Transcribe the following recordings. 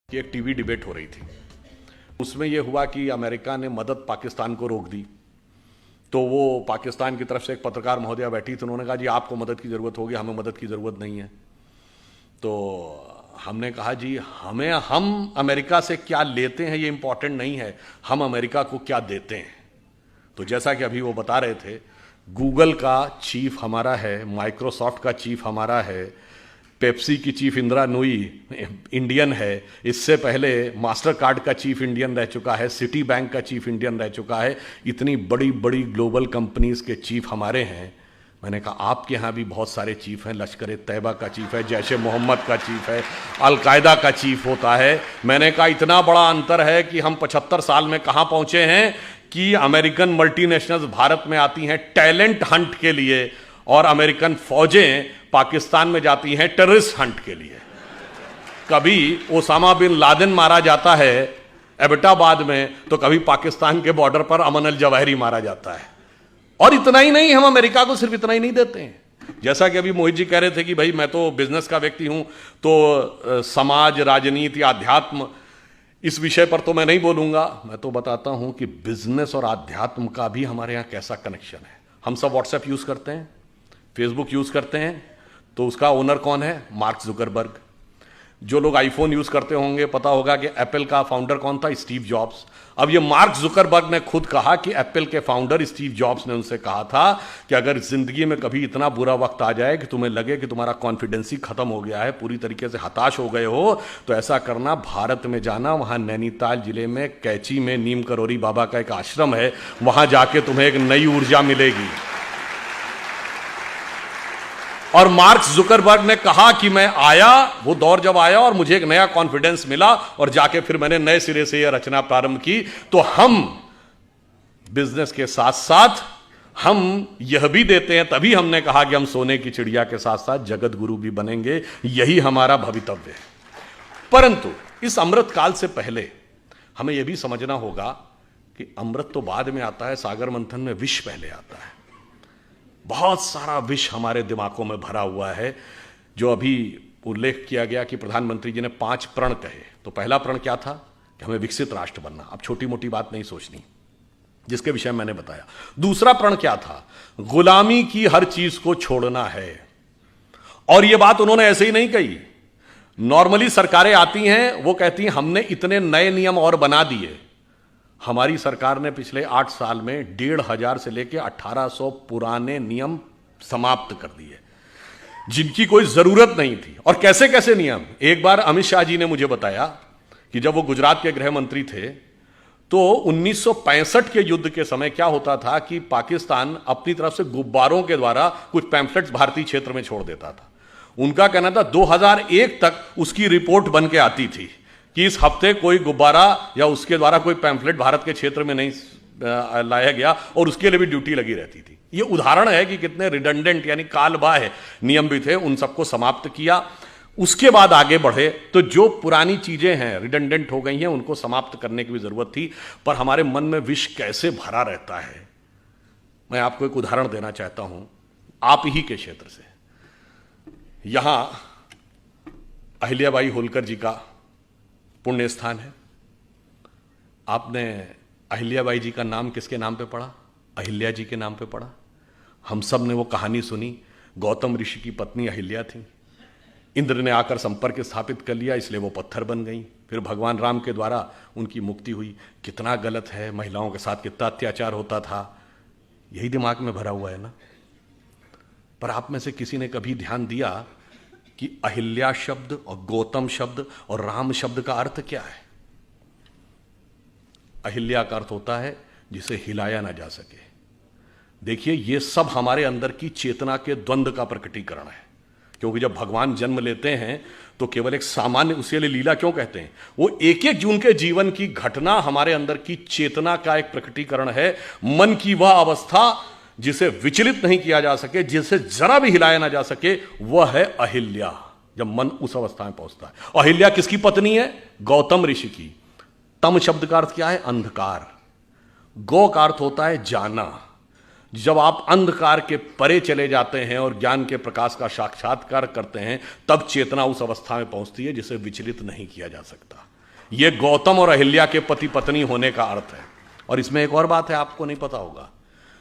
कि एक TV debate हो रही थी। उसमें यह हुआ कि अमेरिका ने मदद पाकिस्तान को रोक दी। तो वो पाकिस्तान की तरफ से एक पत्रकार महोदया बैठी थी, उन्होंने कहा जी आपको मदद की ज़रूरत होगी, हमें मदद की ज़रूरत नहीं है। तो हमने कहा जी हम अमेरिका से क्या लेते हैं ये इंपॉर्टेंट नहीं है, हम अमेरिका को क्या देते हैं। तो जैसा कि अभी वो बता रहे थे, गूगल का चीफ हमारा है, माइक्रोसॉफ्ट का चीफ हमारा है, पेप्सी की चीफ इंदिरा नूई इंडियन है, इससे पहले मास्टर कार्ड का चीफ इंडियन रह चुका है, सिटी बैंक का चीफ इंडियन रह चुका है, इतनी बड़ी बड़ी ग्लोबल कंपनीज के चीफ हमारे हैं। मैंने कहा आपके यहाँ भी बहुत सारे चीफ हैं, लश्कर तैयबा का चीफ है, जैश ए मोहम्मद का चीफ है, अलकायदा का चीफ होता है। मैंने कहा इतना बड़ा अंतर है कि हम 75 साल में कहाँ पहुँचे हैं कि अमेरिकन मल्टीनेशनल्स भारत में आती हैं टैलेंट हंट के लिए और अमेरिकन फौजें पाकिस्तान में जाती हैं टेररिस्ट हंट के लिए। कभी ओसामा बिन लादेन मारा जाता है एबटाबाद में, तो कभी पाकिस्तान के बॉर्डर पर अमन अल जवाहिरी मारा जाता है। और इतना ही नहीं, हम अमेरिका को सिर्फ इतना ही नहीं देते हैं। जैसा कि अभी मोहित जी कह रहे थे कि भाई मैं तो बिजनेस का व्यक्ति हूं, तो समाज, राजनीति, आध्यात्म, इस विषय पर तो मैं नहीं बोलूंगा। मैं तो बताता हूं कि बिजनेस और आध्यात्म का भी हमारे यहां कैसा कनेक्शन है। हम सब व्हाट्सएप यूज करते हैं, फेसबुक यूज करते हैं, तो उसका ओनर कौन है? Mark Zuckerberg. जो लोग आईफोन यूज करते होंगे पता होगा कि एप्पल का फाउंडर कौन था? Steve jobs. अब ये मार्क जुकरबर्ग ने खुद कहा कि एप्पल के फाउंडर स्टीव जॉब्स ने उनसे कहा था कि अगर जिंदगी में कभी इतना बुरा वक्त आ जाए कि तुम्हें लगे कि तुम्हारा कॉन्फिडेंस ही खत्म हो गया है, पूरी तरीके से हताश हो गए हो, तो ऐसा करना, भारत में जाना, वहां नैनीताल जिले में कैची में नीम करोरी बाबा का एक आश्रम है, वहां जाके तुम्हें एक नई ऊर्जा मिलेगी। और मार्क जुकरबर्ग ने कहा कि मैं आया, वो दौर जब आया और मुझे एक नया कॉन्फिडेंस मिला और जाके फिर मैंने नए सिरे से यह रचना प्रारंभ की। तो हम बिजनेस के साथ साथ हम यह भी देते हैं, तभी हमने कहा कि हम सोने की चिड़िया के साथ साथ जगत गुरु भी बनेंगे, यही हमारा भवितव्य है। परंतु इस अमृत काल से पहले हमें यह भी समझना होगा कि अमृत तो बाद में आता है, सागर मंथन में विष पहले आता है। बहुत सारा विष हमारे दिमागों में भरा हुआ है। जो अभी उल्लेख किया गया कि प्रधानमंत्री जी ने 5 प्रण कहे, तो पहला प्रण क्या था? कि हमें विकसित राष्ट्र बनना। अब छोटी मोटी बात नहीं सोचनी, जिसके विषय मैंने बताया। दूसरा प्रण क्या था? गुलामी की हर चीज को छोड़ना है। और यह बात उन्होंने ऐसे ही नहीं कही। नॉर्मली सरकारें आती हैं, वो कहती हैं हमने इतने नए नियम और बना दिए। हमारी सरकार ने पिछले 8 साल में 1500 से लेकर 1800 पुराने नियम समाप्त कर दिए, जिनकी कोई जरूरत नहीं थी। और कैसे कैसे नियम? एक बार अमित शाह जी ने मुझे बताया कि जब वो गुजरात के गृह मंत्री थे, तो 1965 के युद्ध के समय क्या होता था कि पाकिस्तान अपनी तरफ से गुब्बारों के द्वारा कुछ पैम्फलेट्स भारतीय क्षेत्र में छोड़ देता था। उनका कहना था 2001 तक उसकी रिपोर्ट बन के आती थी कि इस हफ्ते कोई गुब्बारा या उसके द्वारा कोई पैम्फलेट भारत के क्षेत्र में नहीं लाया गया, और उसके लिए भी ड्यूटी लगी रहती थी। यह उदाहरण है कि कितने रिडंडेंट यानी कालबाह्य नियम भी थे, उन सबको समाप्त किया। उसके बाद आगे बढ़े तो जो पुरानी चीजें हैं, रिडंडेंट हो गई हैं, उनको समाप्त करने की भी जरूरत थी। पर हमारे मन में विष कैसे भरा रहता है, मैं आपको एक उदाहरण देना चाहता हूं आप ही के क्षेत्र से। यहां अहिल्याबाई होलकर जी का पुण्य स्थान है। आपने अहिल्याबाई जी का नाम किसके नाम पे पढ़ा? अहिल्या जी के नाम पे पढ़ा। हम सब ने वो कहानी सुनी। गौतम ऋषि की पत्नी अहिल्या थी, इंद्र ने आकर संपर्क स्थापित कर लिया, इसलिए वो पत्थर बन गई। फिर भगवान राम के द्वारा उनकी मुक्ति हुई। कितना गलत है, महिलाओं के साथ कितना अत्याचार होता था, यही दिमाग में भरा हुआ है ना। पर आप में से किसी ने कभी ध्यान दिया कि अहिल्या शब्द और गौतम शब्द और राम शब्द का अर्थ क्या है? अहिल्या का अर्थ होता है जिसे हिलाया ना जा सके। देखिए, यह सब हमारे अंदर की चेतना के द्वंद्व का प्रकटीकरण है। क्योंकि जब भगवान जन्म लेते हैं तो केवल एक सामान्य, उसके लिए लीला क्यों कहते हैं? वो एक एक जून के जीवन की घटना हमारे अंदर की चेतना का एक प्रकटीकरण है। मन की वह अवस्था जिसे विचलित नहीं किया जा सके, जिसे जरा भी हिलाया ना जा सके, वह है अहिल्या। जब मन उस अवस्था में पहुंचता है। अहिल्या किसकी पत्नी है? गौतम ऋषि की। तम शब्द का अर्थ क्या है? अंधकार। गौ का अर्थ होता है जाना। जब आप अंधकार के परे चले जाते हैं और ज्ञान के प्रकाश का साक्षात्कार करते हैं, तब चेतना उस अवस्था में पहुंचती है जिसे विचलित नहीं किया जा सकता। यह गौतम और अहिल्या के पति पत्नी होने का अर्थ है। और इसमें एक और बात है, आपको नहीं पता होगा,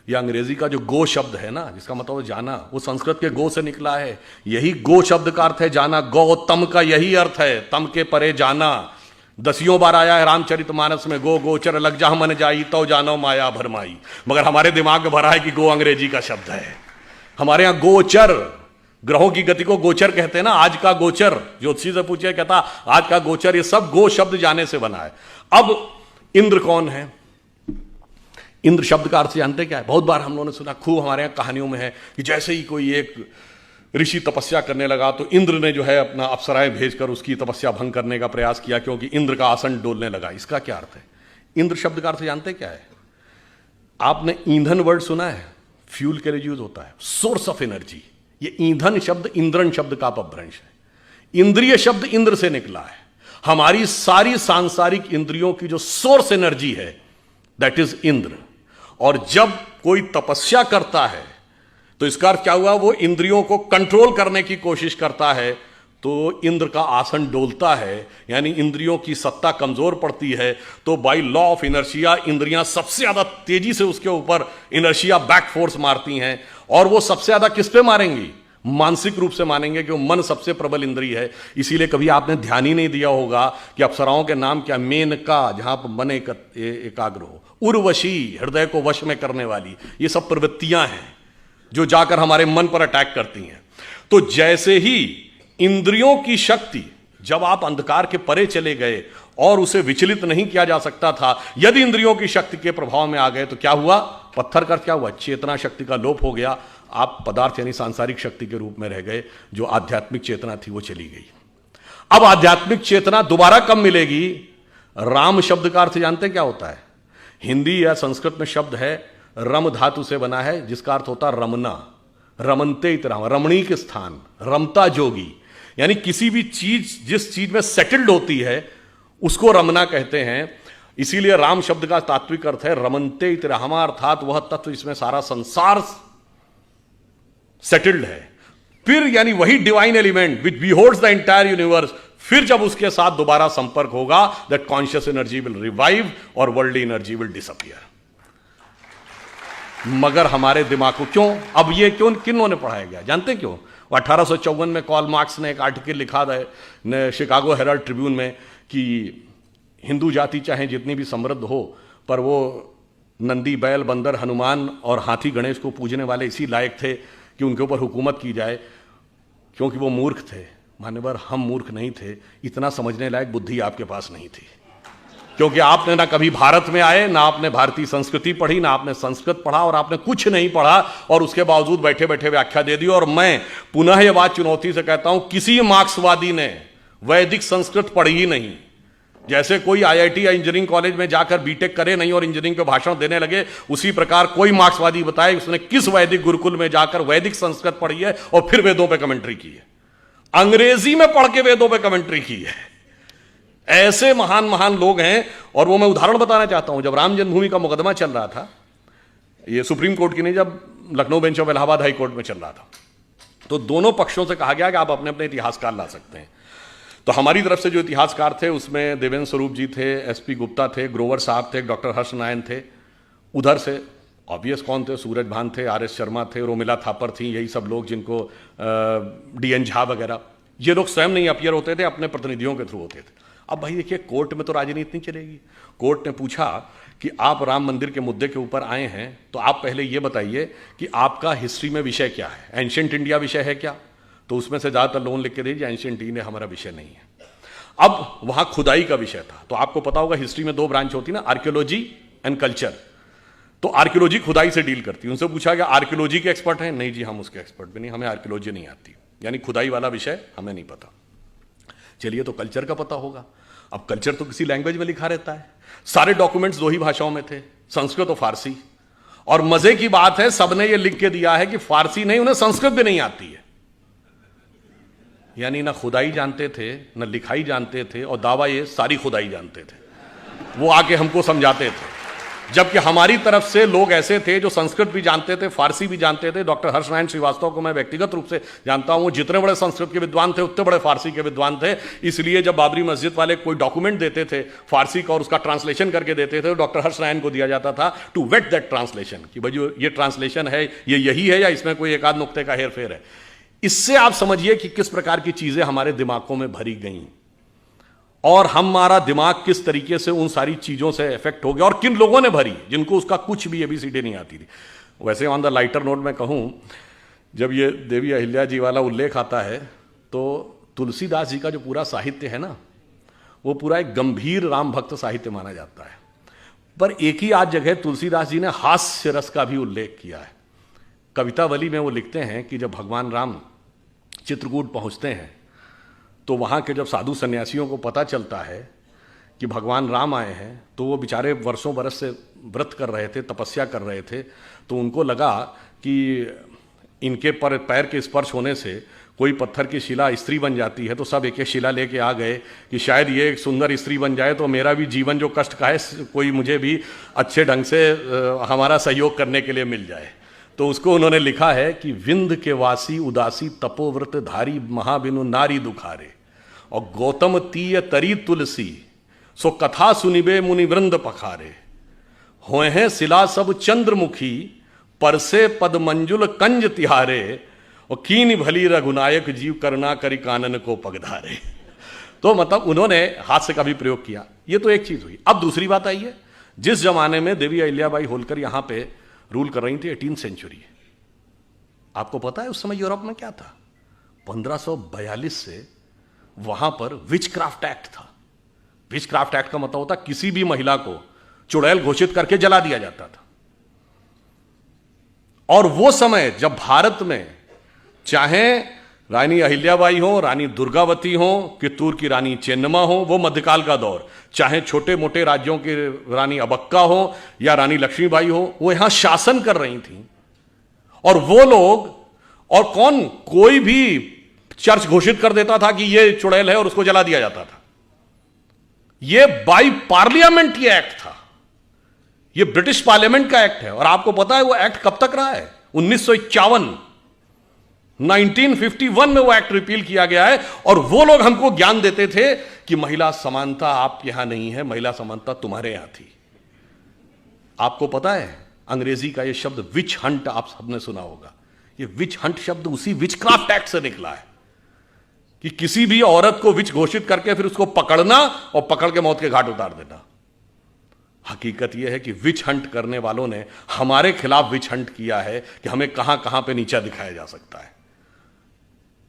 यह अंग्रेजी का जो गो शब्द है ना, जिसका मतलब जाना, वो संस्कृत के गो से निकला है। यही गो शब्द का अर्थ है जाना, गौतम का यही अर्थ है, तम के परे जाना। 10 बार आया है रामचरितमानस में, गो गोचर लग जा मन जाई तो जानो माया भरमाई। मगर हमारे दिमाग में भरा है कि गो अंग्रेजी का शब्द है। हमारे यहां गोचर, ग्रहों की गति को गोचर कहते हैं ना। आज का गोचर, ज्योतिषी से पूछे, कहता आज का गोचर, ये सब गो शब्द जाने से बना है। अब इंद्र कौन है? इंद्र शब्द का अर्थ जानते क्या है? बहुत बार हम लोगों ने सुना, खूब हमारे यहां कहानियों में है कि जैसे ही कोई एक ऋषि तपस्या करने लगा तो इंद्र ने जो है अपना अप्सराएं भेजकर उसकी तपस्या भंग करने का प्रयास किया, क्योंकि इंद्र का आसन डोलने लगा। इसका क्या अर्थ है? इंद्र शब्द का अर्थ जानते क्या है? आपने ईंधन वर्ड सुना है? फ्यूल के लिए यूज होता है, सोर्स ऑफ एनर्जी। ये ईंधन शब्द इंद्रन शब्द का अपभ्रंश है। इंद्रिय शब्द इंद्र से निकला है। हमारी सारी सांसारिक इंद्रियों की जो सोर्स एनर्जी है, दैट इज इंद्र। और जब कोई तपस्या करता है तो इसका अर्थ क्या हुआ? वो इंद्रियों को कंट्रोल करने की कोशिश करता है, तो इंद्र का आसन डोलता है, यानी इंद्रियों की सत्ता कमजोर पड़ती है। तो बाय लॉ ऑफ इनर्शिया इंद्रियां सबसे ज्यादा तेजी से उसके ऊपर इनर्शिया बैक फोर्स मारती हैं। और वो सबसे ज्यादा किस पे मारेंगी? मानसिक रूप से मानेंगे, कि मन सबसे प्रबल इंद्रिय है। इसीलिए कभी आपने ध्यान ही नहीं दिया होगा कि अप्सराओं के नाम क्या? मेनका, जहां पर मन एकाग्र हो, उर्वशी, हृदय को वश में करने वाली। ये सब प्रवृत्तियां हैं जो जाकर हमारे मन पर अटैक करती हैं। तो जैसे ही इंद्रियों की शक्ति, जब आप अंधकार के परे चले गए और उसे विचलित नहीं किया जा सकता था, यदि इंद्रियों की शक्ति के प्रभाव में आ गए तो क्या हुआ? पत्थर का क्या हुआ? चेतना शक्ति का लोप हो गया। आप पदार्थ यानी सांसारिक शक्ति के रूप में रह गए। जो आध्यात्मिक चेतना थी वो चली गई। अब आध्यात्मिक चेतना दोबारा कब मिलेगी? राम शब्द का अर्थ जानते क्या होता है? हिंदी या संस्कृत में शब्द है, रम धातु से बना है, जिसका अर्थ होता है रमना। रमनते इतराम, रमणीक स्थान, रमता जोगी। यानी किसी भी चीज जिस चीज में सेटल्ड होती है उसको रमना कहते हैं। इसीलिए राम शब्द का तात्विक अर्थ है रमनते इतरामा, अर्थात वह तत्व जिसमें सारा संसार सेटल्ड है। फिर यानी वही divine element which beholds the entire universe, फिर जब उसके साथ दोबारा संपर्क होगा, that conscious energy will revive और वर्ल्ड एनर्जी विल डिसअपियर। मगर हमारे दिमाग को क्यों, अब ये क्यों, किन्हों ने पढ़ाया गया जानते हैं क्यों? 1854 में कार्ल मार्क्स ने एक आर्टिकल लिखा था शिकागो हेराल्ड ट्रिब्यून में कि हिंदू जाति चाहे जितनी भी समृद्ध हो, पर वो नंदी, बैल, बंदर, हनुमान और हाथी गणेश को पूजने वाले इसी लायक थे कि उनके ऊपर हुकूमत की जाए, क्योंकि वो मूर्ख थे। मान्यवर, हम मूर्ख नहीं थे, इतना समझने लायक बुद्धि आपके पास नहीं थी, क्योंकि आपने ना कभी भारत में आए, ना आपने भारतीय संस्कृति पढ़ी, ना आपने संस्कृत पढ़ा, और आपने कुछ नहीं पढ़ा, और उसके बावजूद बैठे बैठे व्याख्या दे दी। और मैं पुनः यह बात चुनौती से कहता हूं, किसी मार्क्सवादी ने वैदिक संस्कृत पढ़ी ही नहीं। जैसे कोई आईआईटी या इंजीनियरिंग कॉलेज में जाकर बीटेक करे नहीं और इंजीनियरिंग पे भाषण देने लगे, उसी प्रकार कोई मार्क्सवादी बताए उसने किस वैदिक गुरुकुल में जाकर वैदिक संस्कृत पढ़ी है और फिर वेदों पे कमेंट्री की है, अंग्रेजी में पढ़ के वेदों पे कमेंट्री की है। ऐसे महान महान लोग हैं। और वो मैं उदाहरण बताना चाहता हूं, जब राम जन्मभूमि का मुकदमा चल रहा था, ये सुप्रीम कोर्ट की नहीं, जब Lucknow bench of Allahabad high court में चल रहा था, तो दोनों पक्षों से कहा गया कि आप अपने अपने इतिहासकार ला सकते हैं। तो हमारी तरफ से जो इतिहासकार थे उसमें देवेंद्र स्वरूप जी थे, एसपी गुप्ता थे, ग्रोवर साहब थे, डॉक्टर हर्ष नारायण थे। उधर से ऑब्वियस कौन थे? सूरज भान थे, आर.एस. शर्मा थे, रोमिला थापर थी, यही सब लोग, जिनको डी.एन. झा वगैरह, ये लोग स्वयं नहीं अपीयर होते थे, अपने प्रतिनिधियों के थ्रू होते थे। अब भाई देखिए, कोर्ट में तो राजनीति नहीं चलेगी। कोर्ट ने पूछा कि आप राम मंदिर के मुद्दे के ऊपर आए हैं, तो आप पहले ये बताइए कि आपका हिस्ट्री में विषय क्या है, एंशिएंट इंडिया विषय है क्या? तो उसमें से ज्यादातर लोन लिख के दीजिए एंशिएंट इंडिया हमारा विषय नहीं है। अब वहां खुदाई का विषय था, तो आपको पता होगा हिस्ट्री में 2 ब्रांच होती ना, आर्कियोलॉजी एंड कल्चर। तो आर्कियोलॉजी खुदाई से डील करती है। उनसे पूछा गया आर्कियोलॉजी के एक्सपर्ट हैं? नहीं जी, हम उसके एक्सपर्ट भी नहीं, हमें आर्कियोलॉजी नहीं आती, यानी खुदाई वाला विषय हमें नहीं पता। चलिए, तो कल्चर का पता होगा। अब कल्चर तो किसी लैंग्वेज में लिखा रहता है, सारे डॉक्यूमेंट्स 2 ही भाषाओं में थे, संस्कृत और फारसी। और मजे की बात है, सबने ये लिख के दिया है कि फारसी नहीं, उन्हें संस्कृत भी नहीं आती है। यानी ना खुदाई जानते थे, ना लिखाई जानते थे, और दावा ये सारी खुदाई जानते थे। वो आके हमको समझाते थे। जबकि हमारी तरफ से लोग ऐसे थे जो संस्कृत भी जानते थे, फारसी भी जानते थे। डॉक्टर हर्षनारायण श्रीवास्तव को मैं व्यक्तिगत रूप से जानता हूं, जितने बड़े संस्कृत के विद्वान थे उतने बड़े फारसी के विद्वान थे। इसलिए जब बाबरी मस्जिद वाले कोई डॉक्यूमेंट देते थे फारसी का और उसका ट्रांसलेशन करके देते थे, तो डॉक्टर हर्षनारायण को दिया जाता था टू वेट दैट ट्रांसलेशन, कि भाई ये ट्रांसलेशन है, ये यही है या इसमें कोई एक आध नुक्ते का हेर फेर है। इससे आप समझिए कि किस प्रकार की चीजें हमारे दिमागों में भरी गई और हमारा दिमाग किस तरीके से उन सारी चीजों से इफेक्ट हो गया, और किन लोगों ने भरी जिनको उसका कुछ भी एबीसीडी नहीं आती थी। वैसे ऑन द लाइटर नोट में कहूं, जब ये देवी अहिल्या जी वाला उल्लेख आता है तो तुलसीदास जी का जो पूरा साहित्य है ना, वो पूरा एक गंभीर राम भक्त साहित्य माना जाता है। पर एक ही आज जगह तुलसीदास जी ने हास्य रस का भी उल्लेख किया है। कवितावली में वो लिखते हैं कि जब भगवान राम चित्रकूट पहुंचते हैं तो वहाँ के जब साधु सन्यासियों को पता चलता है कि भगवान राम आए हैं, तो वो बेचारे वर्षों बरस से व्रत कर रहे थे, तपस्या कर रहे थे, तो उनको लगा कि इनके पैर के स्पर्श होने से कोई पत्थर की शिला स्त्री बन जाती है। तो सब एक एक शिला लेके आ गए कि शायद ये एक सुंदर स्त्री बन जाए तो मेरा भी जीवन जो कष्ट का है कोई मुझे भी अच्छे ढंग से हमारा सहयोग करने के लिए मिल जाए। तो उसको उन्होंने लिखा है कि विंध्य के वासी उदासी तपोव्रत धारी महाबिनु नारी दुखारे, और गौतम तीय तरी तुलसी सो कथा सुनिबे मुनि वृंद पखारे, होए हैं शिला सब चंद्रमुखी परसे पद मंजुल कंज तिहारे, और कीन भली रघुनायक जीव करना करी कानन को पगधारे। तो मतलब उन्होंने हास्य का भी प्रयोग किया। ये तो एक चीज हुई। अब दूसरी बात आई है, जिस जमाने में देवी अहिल्याबाई होलकर यहां पे रूल कर रही थी, 18th सेंचुरी, आपको पता है उस समय यूरोप में क्या था? 1542 से वहां पर विचक्राफ्ट एक्ट था। विचक्राफ्ट एक्ट का मतलब होता किसी भी महिला को चुड़ैल घोषित करके जला दिया जाता था। और वो समय जब भारत में चाहे रानी अहिल्याबाई हो, रानी दुर्गावती हो, कित्तूर की रानी चेन्नम्मा हो, वो मध्यकाल का दौर, चाहे छोटे मोटे राज्यों की रानी अबक्का हो या रानी लक्ष्मीबाई हो, वो यहां शासन कर रही थी। और वो लोग, और कौन, कोई भी चर्च घोषित कर देता था कि ये चुड़ैल है और उसको जला दिया जाता था। ये बाई पार्लियामेंट ये एक्ट था, ये ब्रिटिश पार्लियामेंट का एक्ट है। और आपको पता है वो एक्ट कब तक रहा है? 1951, 1951 में वो एक्ट रिपील किया गया है। और वो लोग हमको ज्ञान देते थे कि महिला समानता आप यहां नहीं है, महिला समानता तुम्हारे यहां थी। आपको पता है अंग्रेजी का ये शब्द विच हंट आप सबने सुना होगा। ये विच हंट शब्द उसी विचक्राफ्ट एक्ट से निकला है कि किसी भी औरत को विच घोषित करके फिर उसको पकड़ना और पकड़ के मौत के घाट उतार देना। हकीकत यह है कि विच हंट करने वालों ने हमारे खिलाफ विच हंट किया है कि हमें कहां कहां पे नीचा दिखाया जा सकता है।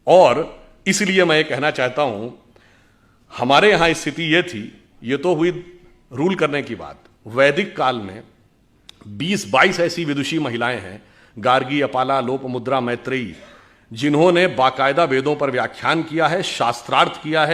और इसलिए मैं ये कहना चाहता हूं, हमारे यहां स्थिति ये थी, ये तो हुई रूल करने की बात। वैदिक काल में 20-22 ऐसी विदुषी महिलाएं हैं, गार्गी, अपाला, लोपमुद्रा, मैत्रेयी, जिन्होंने बाकायदा वेदों पर व्याख्यान किया है, शास्त्रार्थ किया है।